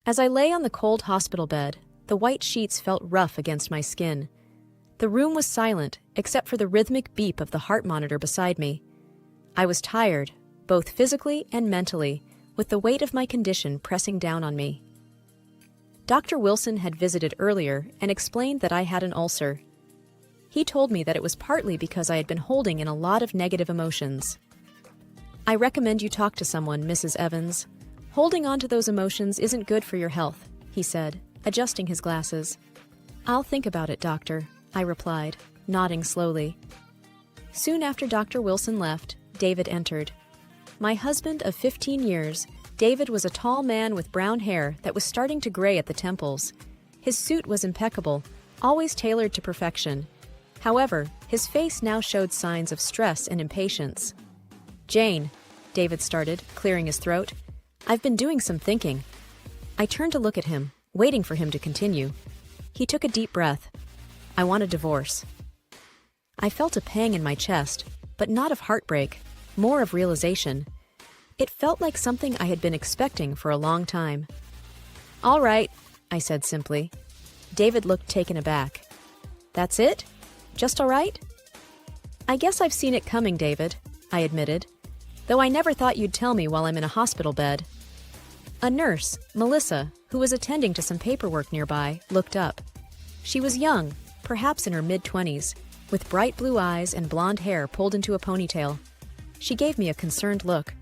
As I lay on the cold hospital bed, the white sheets felt rough against my skin. The room was silent, except for the rhythmic beep of the heart monitor beside me. I was tired, both physically and mentally, with the weight of my condition pressing down on me. Dr. Wilson had visited earlier and explained that I had an ulcer. He told me that it was partly because I had been holding in a lot of negative emotions. "I recommend you talk to someone, Mrs. Evans. Holding on to those emotions isn't good for your health," he said, adjusting his glasses. "I'll think about it, doctor," I replied, nodding slowly. Soon after Dr. Wilson left, David entered. My husband of 15 years, David was a tall man with brown hair that was starting to gray at the temples. His suit was impeccable, always tailored to perfection. However, his face now showed signs of stress and impatience. "Jane," David started, clearing his throat, "I've been doing some thinking." I turned to look at him, waiting for him to continue. He took a deep breath. "I want a divorce." I felt a pang in my chest, but not of heartbreak, more of realization. It felt like something I had been expecting for a long time. "All right," I said simply. David looked taken aback. "That's it? Just all right?" "I guess I've seen it coming, David," I admitted, "though I never thought you'd tell me while I'm in a hospital bed." A nurse, Melissa, who was attending to some paperwork nearby, looked up. She was young, perhaps in her mid-20s, with bright blue eyes and blonde hair pulled into a ponytail. She gave me a concerned look.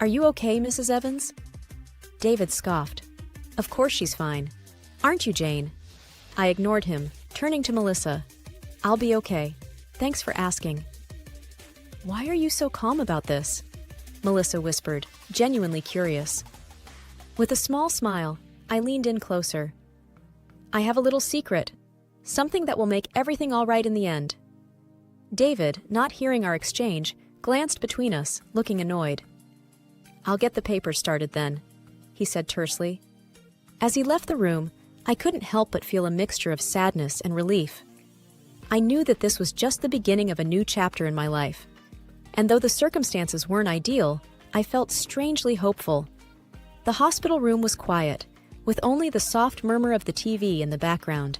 "Are you okay, Mrs. Evans?" David scoffed. "Of course she's fine. Aren't you, Jane?" I ignored him, turning to Melissa. "I'll be okay. Thanks for asking." "Why are you so calm about this?" Melissa whispered, genuinely curious. With a small smile, I leaned in closer. "I have a little secret. Something that will make everything all right in the end." David, not hearing our exchange, glanced between us, looking annoyed. "I'll get the papers started then," he said tersely. As he left the room, I couldn't help but feel a mixture of sadness and relief. I knew that this was just the beginning of a new chapter in my life. And though the circumstances weren't ideal, I felt strangely hopeful. The hospital room was quiet, with only the soft murmur of the TV in the background.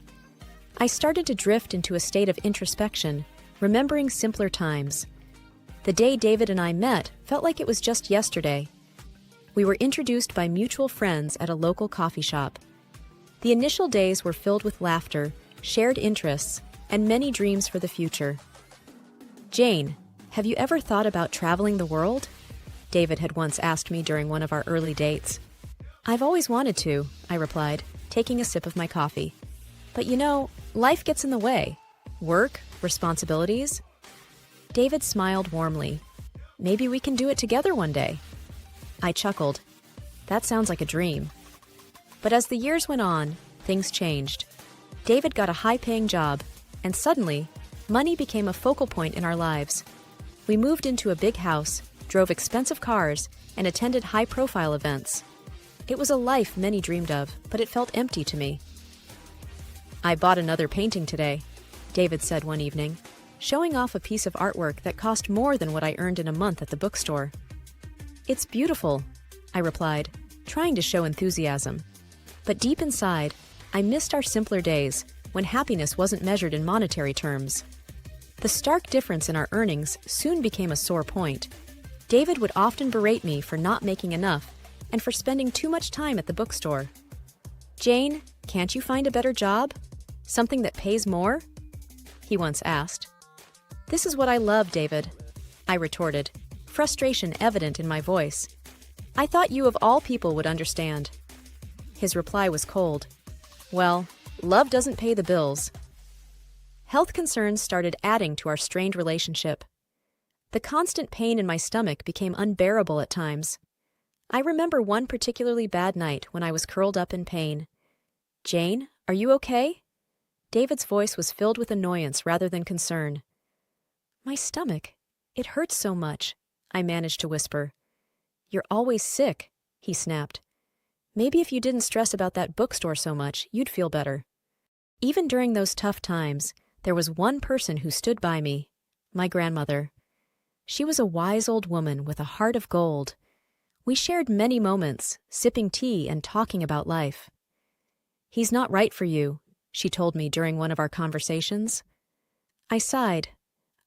I started to drift into a state of introspection, remembering simpler times. The day David and I met felt like it was just yesterday. We were introduced by mutual friends at a local coffee shop. The initial days were filled with laughter, shared interests, and many dreams for the future. "Jane, have you ever thought about traveling the world?" David had once asked me during one of our early dates. "I've always wanted to," I replied, taking a sip of my coffee. "But you know, life gets in the way. Work, responsibilities." David smiled warmly. "Maybe we can do it together one day." I chuckled. That sounds like a dream. But as the years went on, things changed. David got a high-paying job, and suddenly, money became a focal point in our lives. We moved into a big house, drove expensive cars, and attended high-profile events. It was a life many dreamed of, but it felt empty to me. "I bought another painting today," David said one evening, showing off a piece of artwork that cost more than what I earned in a month at the bookstore. "It's beautiful," I replied, trying to show enthusiasm. But deep inside, I missed our simpler days, when happiness wasn't measured in monetary terms. The stark difference in our earnings soon became a sore point. David would often berate me for not making enough and for spending too much time at the bookstore. "Jane, can't you find a better job? Something that pays more?" he once asked. "This is what I love, David," I retorted, frustration evident in my voice. "I thought you of all people would understand." His reply was cold. "Well, love doesn't pay the bills." Health concerns started adding to our strained relationship. The constant pain in my stomach became unbearable at times. I remember one particularly bad night when I was curled up in pain. "Jane, are you okay?" David's voice was filled with annoyance rather than concern. "My stomach, it hurts so much," I managed to whisper. "You're always sick," he snapped. "Maybe if you didn't stress about that bookstore so much, you'd feel better." Even during those tough times, there was one person who stood by me, my grandmother. She was a wise old woman with a heart of gold. We shared many moments, sipping tea and talking about life. "He's not right for you," she told me during one of our conversations. I sighed.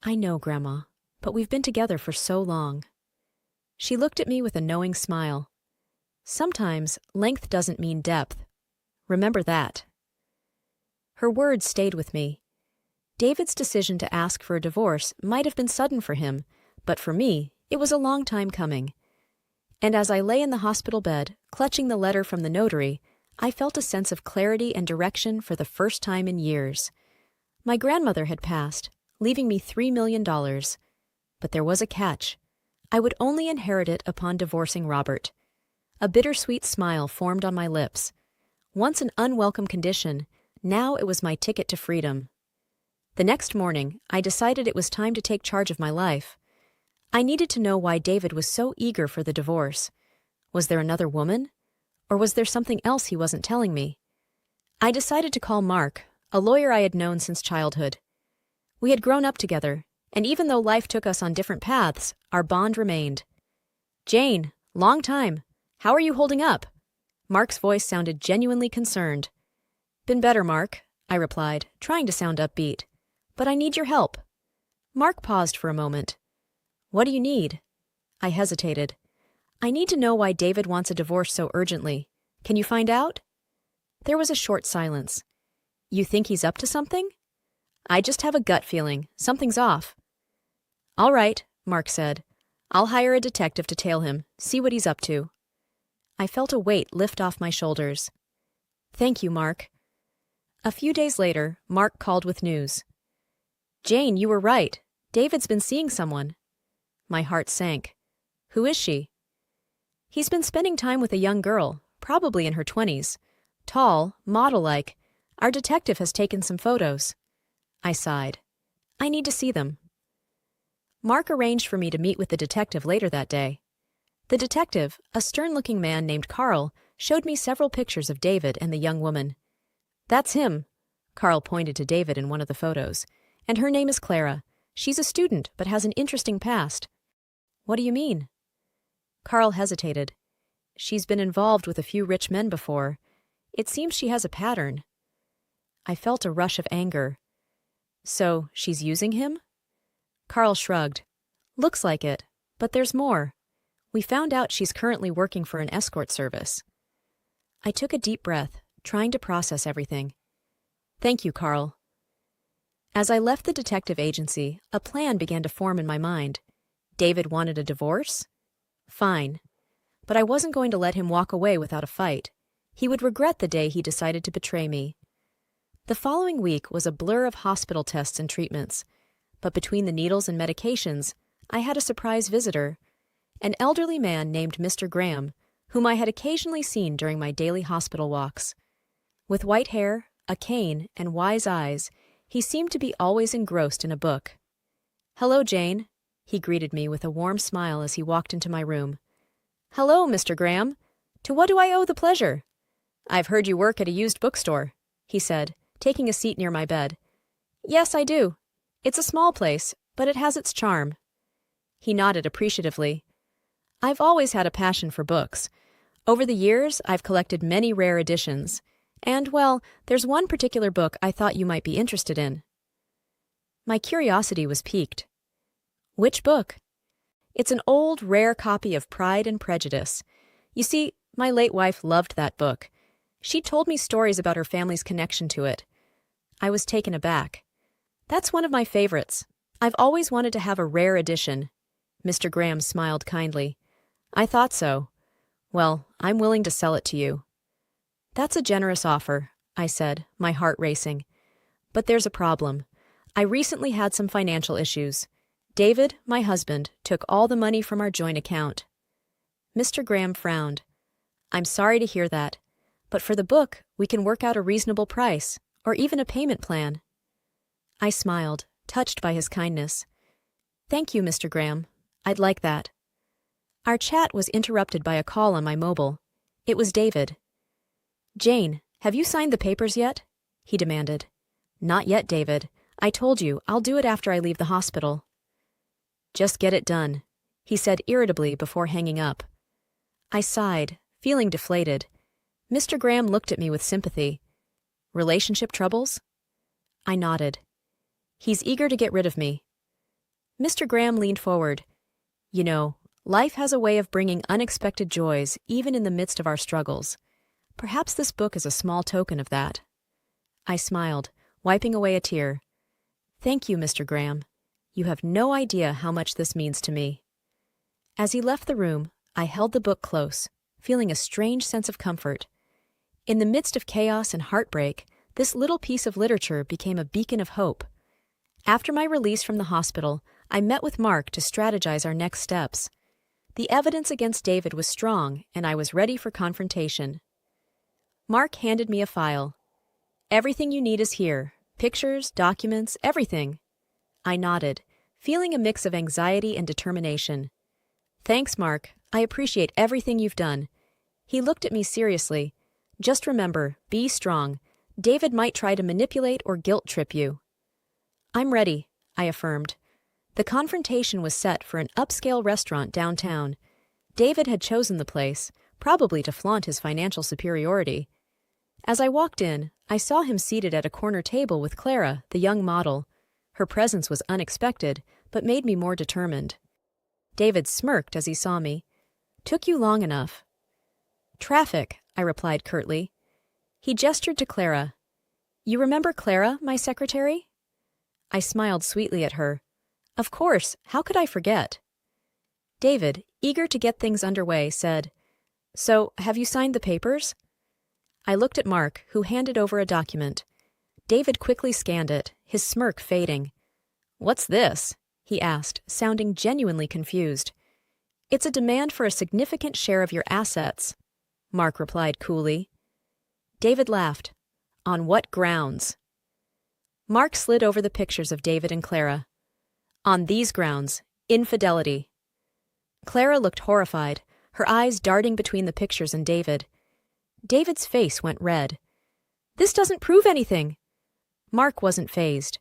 "I know, Grandma, but we've been together for so long." She looked at me with a knowing smile. "Sometimes length doesn't mean depth. Remember that." Her words stayed with me. David's decision to ask for a divorce might have been sudden for him, but for me, it was a long time coming. And as I lay in the hospital bed, clutching the letter from the notary, I felt a sense of clarity and direction for the first time in years. My grandmother had passed, leaving me $3 million. But there was a catch. I would only inherit it upon divorcing Robert. A bittersweet smile formed on my lips. Once an unwelcome condition, now it was my ticket to freedom. The next morning, I decided it was time to take charge of my life. I needed to know why David was so eager for the divorce. Was there another woman? Or was there something else he wasn't telling me? I decided to call Mark, a lawyer I had known since childhood. We had grown up together, and even though life took us on different paths, our bond remained. "Jane, long time. How are you holding up?" Mark's voice sounded genuinely concerned. "Been better, Mark," I replied, trying to sound upbeat. "But I need your help." Mark paused for a moment. "What do you need?" I hesitated. "I need to know why David wants a divorce so urgently. Can you find out?" There was a short silence. "You think he's up to something?" "I just have a gut feeling. Something's off." "All right," Mark said. "I'll hire a detective to tail him, see what he's up to." I felt a weight lift off my shoulders. "Thank you, Mark." A few days later, Mark called with news. "Jane, you were right. David's been seeing someone." My heart sank. "Who is she?" "He's been spending time with a young girl, probably in her 20s. Tall, model-like. Our detective has taken some photos." I sighed. "I need to see them." Mark arranged for me to meet with the detective later that day. The detective, a stern-looking man named Carl, showed me several pictures of David and the young woman. "That's him." Carl pointed to David in one of the photos. "And her name is Clara. She's a student, but has an interesting past." "What do you mean?" Carl hesitated. "She's been involved with a few rich men before. It seems she has a pattern." I felt a rush of anger. "So, she's using him?" Carl shrugged. "Looks like it, but there's more. We found out she's currently working for an escort service." I took a deep breath, trying to process everything. "Thank you, Carl." As I left the detective agency, a plan began to form in my mind. David wanted a divorce? Fine. But I wasn't going to let him walk away without a fight. He would regret the day he decided to betray me. The following week was a blur of hospital tests and treatments. But between the needles and medications, I had a surprise visitor, an elderly man named Mr. Graham, whom I had occasionally seen during my daily hospital walks. With white hair, a cane, and wise eyes, he seemed to be always engrossed in a book. "Hello, Jane," he greeted me with a warm smile as he walked into my room. "Hello, Mr. Graham. To what do I owe the pleasure?" "I've heard you work at a used bookstore," he said, taking a seat near my bed. "Yes, I do. It's a small place, but it has its charm." He nodded appreciatively. "I've always had a passion for books. Over the years, I've collected many rare editions. And, well, there's one particular book I thought you might be interested in." My curiosity was piqued. "Which book?" "It's an old, rare copy of Pride and Prejudice. You see, my late wife loved that book. She told me stories about her family's connection to it." I was taken aback. "That's one of my favorites. I've always wanted to have a rare edition." Mr. Graham smiled kindly. "I thought so. Well, I'm willing to sell it to you." "That's a generous offer," I said, my heart racing. "But there's a problem. I recently had some financial issues. David, my husband, took all the money from our joint account." Mr. Graham frowned. "I'm sorry to hear that. But for the book, we can work out a reasonable price, or even a payment plan." I smiled, touched by his kindness. "Thank you, Mr. Graham. I'd like that." Our chat was interrupted by a call on my mobile. It was David. "Jane, have you signed the papers yet?" he demanded. "Not yet, David. I told you, I'll do it after I leave the hospital." "Just get it done," he said irritably before hanging up. I sighed, feeling deflated. Mr. Graham looked at me with sympathy. Relationship troubles? I nodded. He's eager to get rid of me. Mr. Graham leaned forward. You know, life has a way of bringing unexpected joys even in the midst of our struggles. Perhaps this book is a small token of that. I smiled, wiping away a tear. Thank you, Mr. Graham. You have no idea how much this means to me. As he left the room, I held the book close, feeling a strange sense of comfort. In the midst of chaos and heartbreak, this little piece of literature became a beacon of hope. After my release from the hospital, I met with Mark to strategize our next steps. The evidence against David was strong, and I was ready for confrontation. Mark handed me a file. Everything you need is here. Pictures, documents, everything. I nodded, feeling a mix of anxiety and determination. Thanks, Mark. I appreciate everything you've done. He looked at me seriously. Just remember, be strong. David might try to manipulate or guilt trip you. I'm ready, I affirmed. The confrontation was set for an upscale restaurant downtown. David had chosen the place, probably to flaunt his financial superiority. As I walked in, I saw him seated at a corner table with Clara, the young model. Her presence was unexpected, but made me more determined. David smirked as he saw me. Took you long enough. Traffic, I replied curtly. He gestured to Clara. You remember Clara, my secretary? I smiled sweetly at her. Of course, how could I forget? David, eager to get things underway, said, So, have you signed the papers? I looked at Mark, who handed over a document. David quickly scanned it, his smirk fading. What's this? He asked, sounding genuinely confused. It's a demand for a significant share of your assets, Mark replied coolly. David laughed. On what grounds? Mark slid over the pictures of David and Clara. On these grounds, infidelity. Clara looked horrified, her eyes darting between the pictures and David. David's face went red. This doesn't prove anything. Mark wasn't fazed.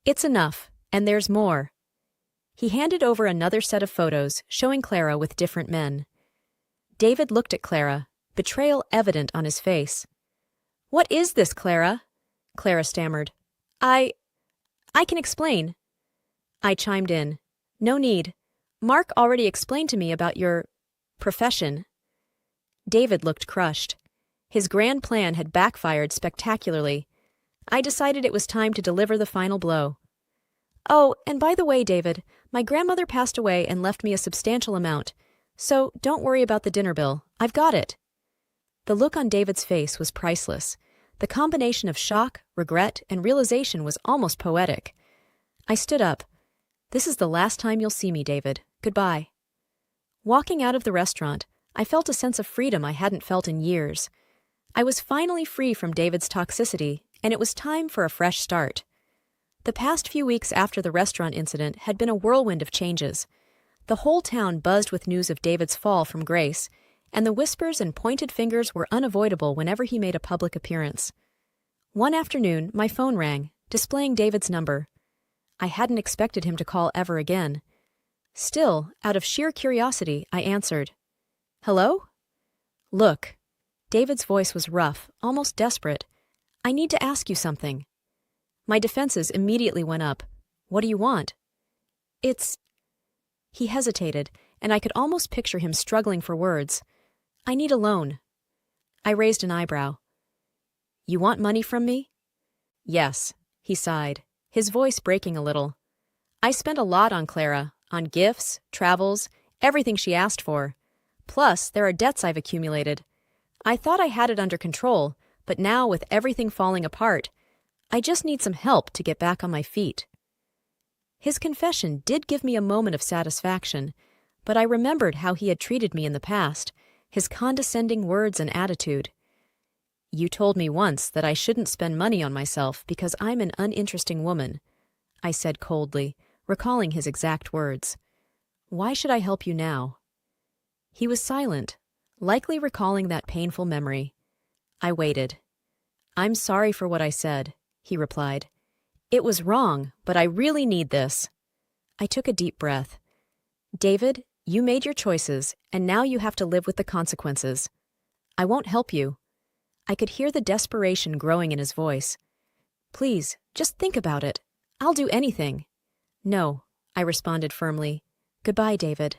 It's enough, and there's more. He handed over another set of photos, showing Clara with different men. David looked at Clara, betrayal evident on his face. What is this, Clara? Clara stammered. I can explain. I chimed in. No need. Mark already explained to me about your profession. David looked crushed. His grand plan had backfired spectacularly. I decided it was time to deliver the final blow. Oh, and by the way, David, my grandmother passed away and left me a substantial amount. So don't worry about the dinner bill. I've got it. The look on David's face was priceless. The combination of shock, regret, and realization was almost poetic. I stood up. This is the last time you'll see me, David. Goodbye. Walking out of the restaurant, I felt a sense of freedom I hadn't felt in years. I was finally free from David's toxicity, and it was time for a fresh start. The past few weeks after the restaurant incident had been a whirlwind of changes. The whole town buzzed with news of David's fall from grace, and the whispers and pointed fingers were unavoidable whenever he made a public appearance. One afternoon, my phone rang, displaying David's number. I hadn't expected him to call ever again. Still, out of sheer curiosity, I answered. Hello? Look. David's voice was rough, almost desperate. I need to ask you something. My defenses immediately went up. What do you want? He hesitated, and I could almost picture him struggling for words. I need a loan. I raised an eyebrow. You want money from me? Yes, he sighed, his voice breaking a little. I spent a lot on Clara, on gifts, travels, everything she asked for. Plus, there are debts I've accumulated. I thought I had it under control, but now with everything falling apart, I just need some help to get back on my feet. His confession did give me a moment of satisfaction, but I remembered how he had treated me in the past, his condescending words and attitude. You told me once that I shouldn't spend money on myself because I'm an uninteresting woman, I said coldly, recalling his exact words. Why should I help you now? He was silent, likely recalling that painful memory. I waited. I'm sorry for what I said, he replied. It was wrong, but I really need this. I took a deep breath. David, You made your choices, and now you have to live with the consequences. I won't help you." I could hear the desperation growing in his voice. "Please, just think about it. I'll do anything." "No," I responded firmly. "Goodbye, David."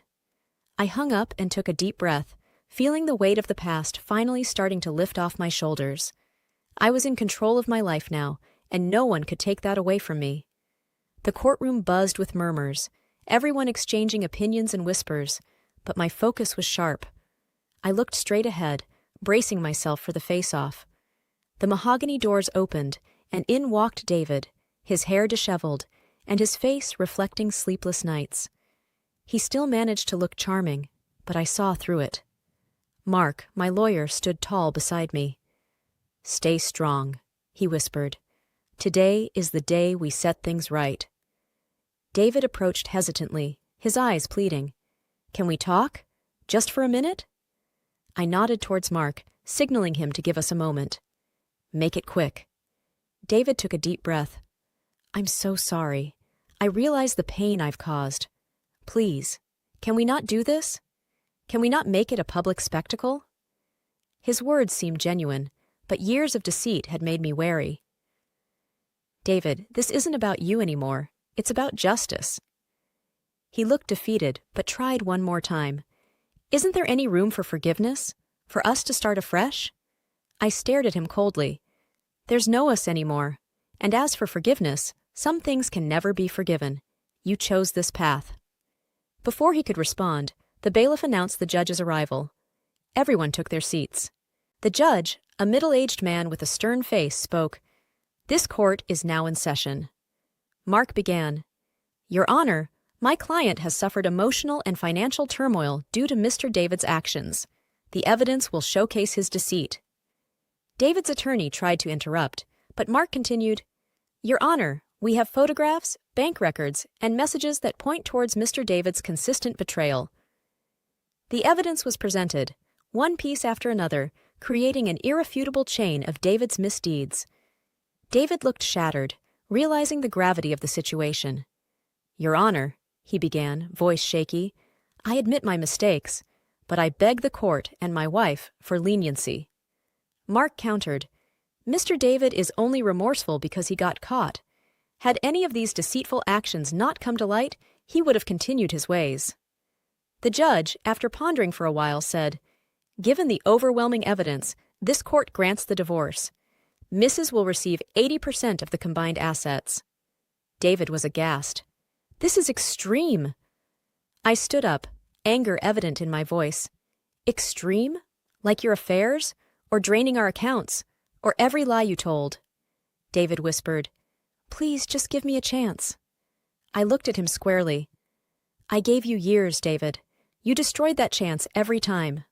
I hung up and took a deep breath, feeling the weight of the past finally starting to lift off my shoulders. I was in control of my life now, and no one could take that away from me. The courtroom buzzed with murmurs, everyone exchanging opinions and whispers, but my focus was sharp. I looked straight ahead, bracing myself for the face-off. The mahogany doors opened, and in walked David, his hair disheveled, and his face reflecting sleepless nights. He still managed to look charming, but I saw through it. Mark, my lawyer, stood tall beside me. "Stay strong," he whispered. "Today is the day we set things right." David approached hesitantly, his eyes pleading. "Can we talk? Just for a minute?" I nodded towards Mark, signaling him to give us a moment. "Make it quick." David took a deep breath. "I'm so sorry. I realize the pain I've caused. Please, can we not do this? Can we not make it a public spectacle?" His words seemed genuine, but years of deceit had made me wary. "David, this isn't about you anymore. It's about justice." He looked defeated, but tried one more time. "Isn't there any room for forgiveness? For us to start afresh?" I stared at him coldly. "There's no us anymore. And as for forgiveness, some things can never be forgiven. You chose this path." Before he could respond, the bailiff announced the judge's arrival. Everyone took their seats. The judge, a middle-aged man with a stern face, spoke. "This court is now in session." Mark began. "Your Honor, my client has suffered emotional and financial turmoil due to Mr. David's actions. The evidence will showcase his deceit." David's attorney tried to interrupt, but Mark continued, "Your Honor, we have photographs, bank records, and messages that point towards Mr. David's consistent betrayal." The evidence was presented, one piece after another, creating an irrefutable chain of David's misdeeds. David looked shattered, realizing the gravity of the situation. "Your Honor," he began, voice shaky, "I admit my mistakes, but I beg the court and my wife for leniency." Mark countered, "Mr. David is only remorseful because he got caught. Had any of these deceitful actions not come to light, he would have continued his ways." The judge, after pondering for a while, said, "Given the overwhelming evidence, this court grants the divorce. Mrs. will receive 80% of the combined assets." David was aghast. "This is extreme." I stood up, anger evident in my voice. "Extreme? Like your affairs? Or draining our accounts? Or every lie you told?" David whispered, "Please just give me a chance." I looked at him squarely. "I gave you years, David. You destroyed that chance every time."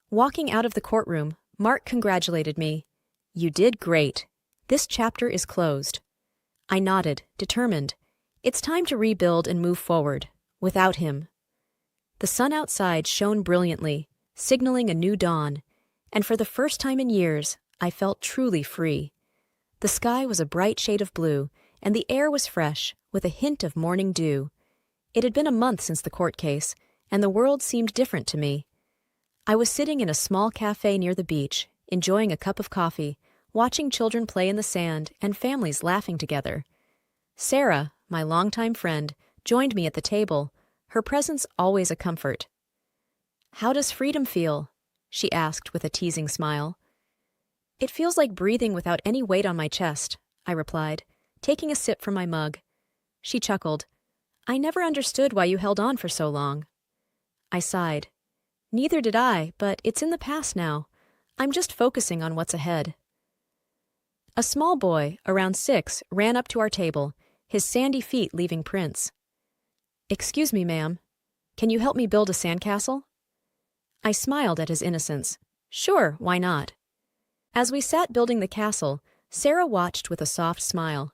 Walking out of the courtroom, Mark congratulated me. "You did great. This chapter is closed." I nodded, determined. It's time to rebuild and move forward, without him. The sun outside shone brilliantly, signaling a new dawn, and for the first time in years, I felt truly free. The sky was a bright shade of blue, and the air was fresh, with a hint of morning dew. It had been a month since the court case, and the world seemed different to me. I was sitting in a small cafe near the beach, enjoying a cup of coffee, watching children play in the sand and families laughing together. Sarah, my longtime friend, joined me at the table, her presence always a comfort. "How does freedom feel?" she asked with a teasing smile. "It feels like breathing without any weight on my chest," I replied, taking a sip from my mug. She chuckled. "I never understood why you held on for so long." I sighed. "Neither did I, but it's in the past now. I'm just focusing on what's ahead." A small boy, around 6, ran up to our table, his sandy feet leaving prints. "Excuse me, ma'am. Can you help me build a sandcastle?" I smiled at his innocence. "Sure, why not?" As we sat building the castle, Sarah watched with a soft smile.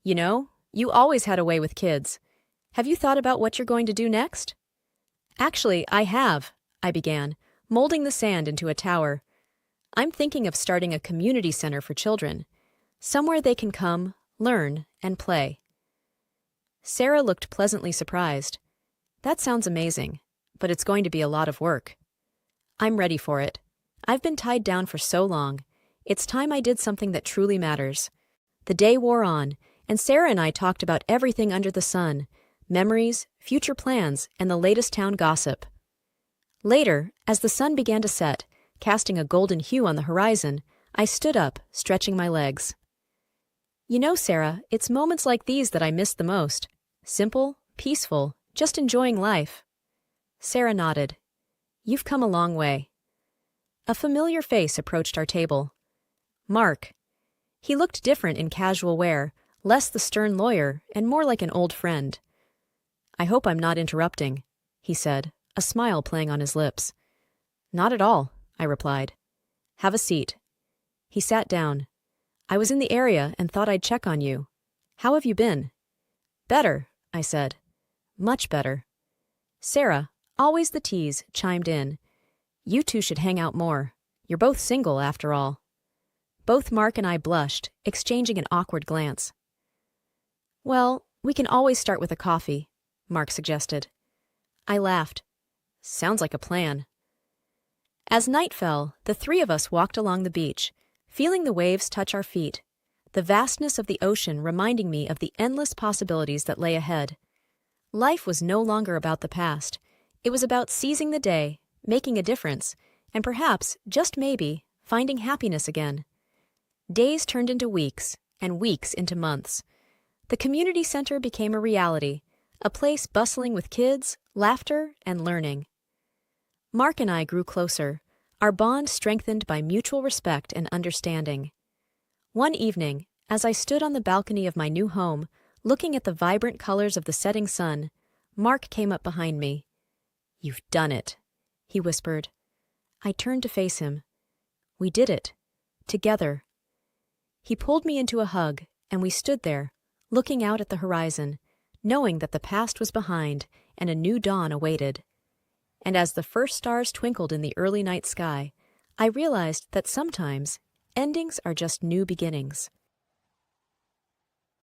"You know, you always had a way with kids. Have you thought about what you're going to do next?" "Actually, I have," I began, molding the sand into a tower. "I'm thinking of starting a community center for children, somewhere they can come, learn, and play." Sarah looked pleasantly surprised. That sounds amazing, but it's going to be a lot of work. I'm ready for it. I've been tied down for so long. It's time I did something that truly matters. The day wore on, and Sarah and I talked about everything under the sun, memories, future plans, and the latest town gossip. Later, as the sun began to set, casting a golden hue on the horizon, I stood up, stretching my legs. You know, Sarah, it's moments like these that I miss the most. Simple, peaceful, just enjoying life. Sarah nodded. You've come a long way. A familiar face approached our table. Mark. He looked different in casual wear, less the stern lawyer, and more like an old friend. I hope I'm not interrupting, he said, a smile playing on his lips. Not at all, I replied. Have a seat. He sat down. I was in the area and thought I'd check on you. How have you been? Better, I said. Much better. Sarah, always the tease, chimed in. You two should hang out more. You're both single, after all. Both Mark and I blushed, exchanging an awkward glance. Well, we can always start with a coffee, Mark suggested. I laughed. Sounds like a plan. As night fell, the three of us walked along the beach, feeling the waves touch our feet, the vastness of the ocean reminding me of the endless possibilities that lay ahead. Life was no longer about the past. It was about seizing the day, making a difference, and perhaps, just maybe, finding happiness again. Days turned into weeks, and weeks into months. The community center became a reality, a place bustling with kids, laughter, and learning. Mark and I grew closer, our bond strengthened by mutual respect and understanding. One evening, as I stood on the balcony of my new home, looking at the vibrant colors of the setting sun, Mark came up behind me. You've done it, he whispered. I turned to face him. We did it. Together. He pulled me into a hug, and we stood there, looking out at the horizon, knowing that the past was behind and a new dawn awaited. And as the first stars twinkled in the early night sky, I realized that sometimes endings are just new beginnings.